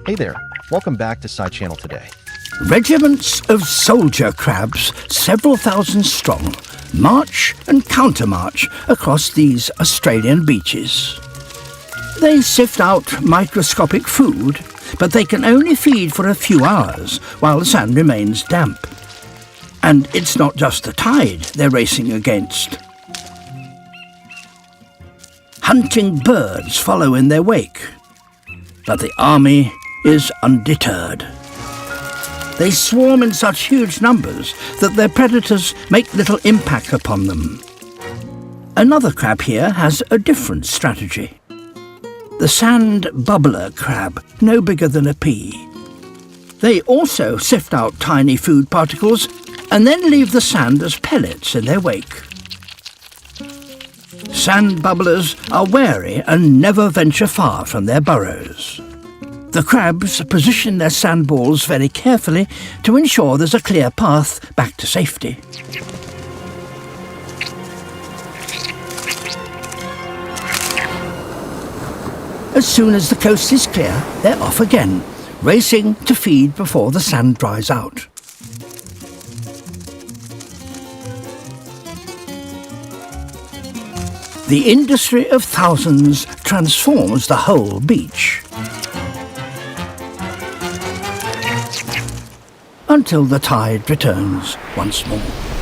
Hey there, welcome back to Side Channel today. Regiments of soldier crabs, several thousand strong, march and countermarch across these Australian beaches. They sift out microscopic food, but they can only feed for a few hours while the sand remains damp. And it's not just the tide they're racing against. Hunting birds follow in their wake, but the army is undeterred. They swarm in such huge numbers that their predators make little impact upon them. Another crab here has a different strategy. The sand bubbler crab, no bigger than a pea. They also sift out tiny food particles and then leave the sand as pellets in their wake. Sand bubblers are wary and never venture far from their burrows. The crabs position their sandballs very carefully to ensure there's a clear path back to safety. As soon as the coast is clear, they're off again, racing to feed before the sand dries out. The industry of thousands transforms the whole beach. Until the tide returns once more.